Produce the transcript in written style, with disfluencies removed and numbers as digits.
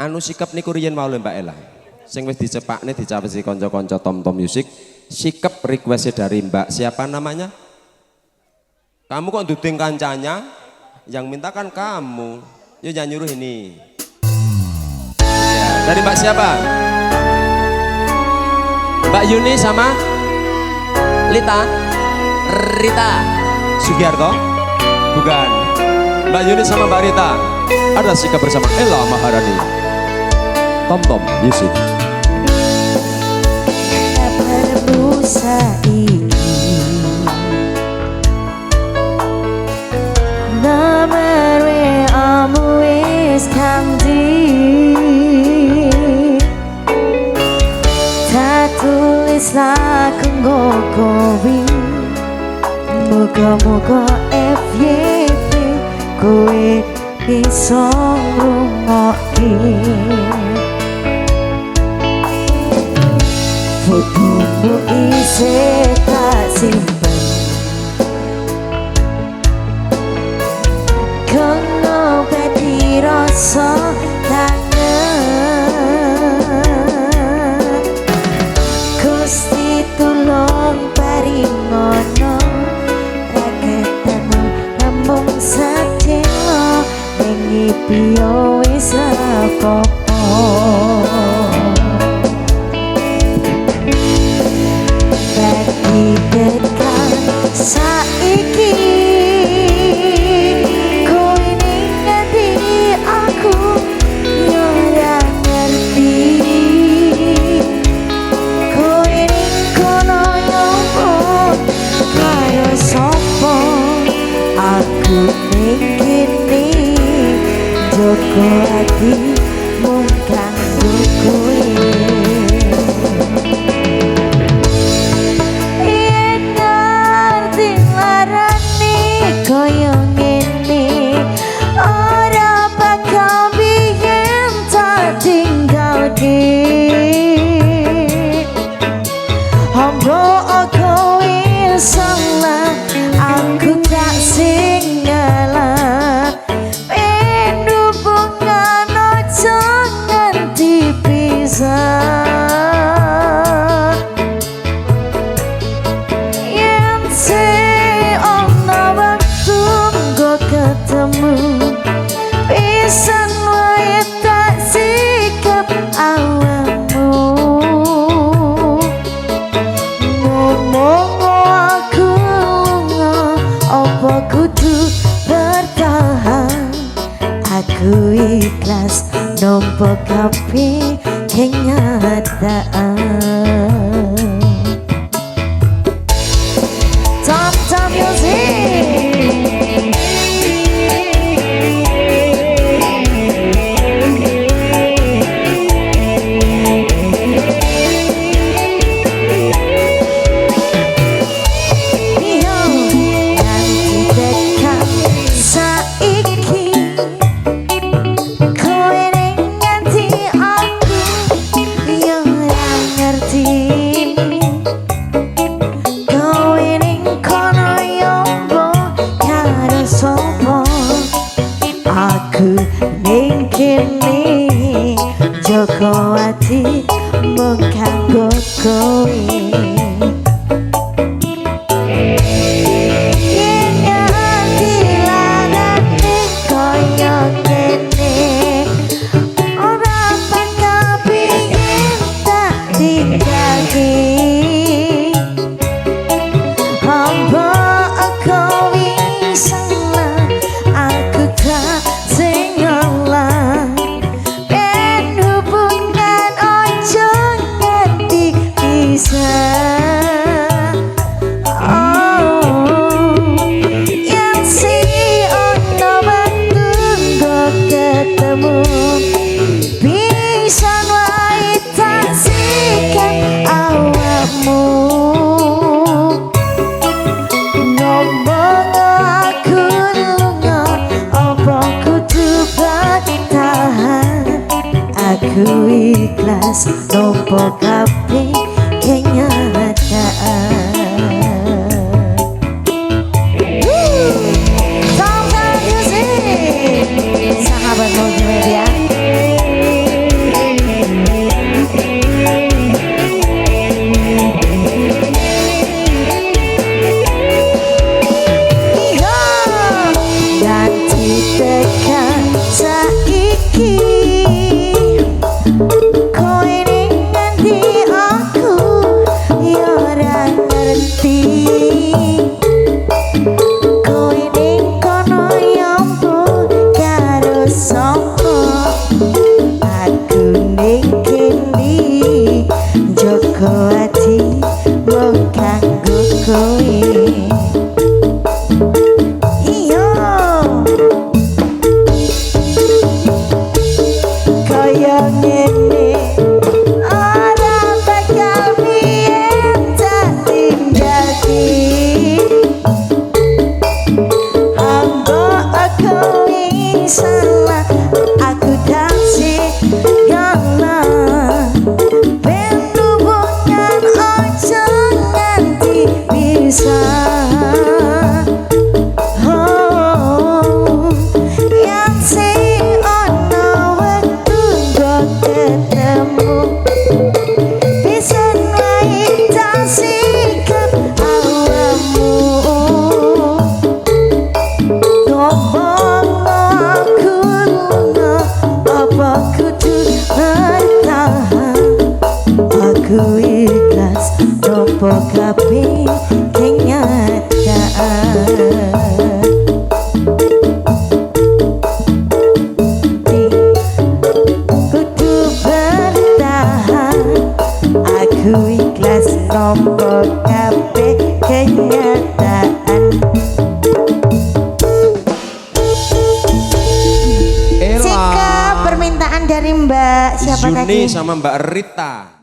anu sikap niku riyen mau lho Mbak Ella. Sing wis dicepakne dicawesi kanca-kanca Tom Music. Sikap requestnya dari Mbak siapa namanya? Kamu kok duding kancanya? Yang minta kan kamu. Yuk jangan nyuruh ini. Ya, dari Mbak siapa? Mbak Yuni sama Lita? Rita Sugiarto? Bukan. Mbak Yuni sama Mbak Rita. Ada sikap bersama Ella Maharani. Tom Music. Kabarmu saiki nomor WA-mu wis ganti, tak tulis lagu ngokowi. Muga-muga FYP kowe bisa ngrungokke fotomu isih tak simpen. Kono peti rasa kangen, Gusti tulung paringono raketmu namung sedina ning piyo wis apa-apa. Dekat saiki kowe ning ngendi aku yo ora ngerti. Kowe ning kono yo kaya sapa, aku ning kene joko ati mung kanggo kowe. Koyo ngene ora bakal biyen tak tinggal di Hombo aku salah, aku tak singalah. Hubungan jangan dipisah. Ketemu pisan wae tak sikap awakmu. Ngomong aku lunga apa kudu bertahan. Aku ikhlas nampa kabeh kenyataan. Tom Music. Kowe ning nganti aku yo ora ngerti. kuwi. Iyo kaya ngene ora bakal biyen tak tinggalki. Hamba aku salah aku kasih gana bentubukan ojo nganti bisa. Oh, yang si ono waktu gak ketemu bisa naik tak sikap awamu. Ngomong aku lunga apa kudu bertahan. Aku ikhlas nopo kabeh kenyataan. Kudu bertahan. Aku ikhlas nopo kabeh kenyataan. Sika permintaan dari Mbak siapa Zuni tadi? sama Mbak Rita.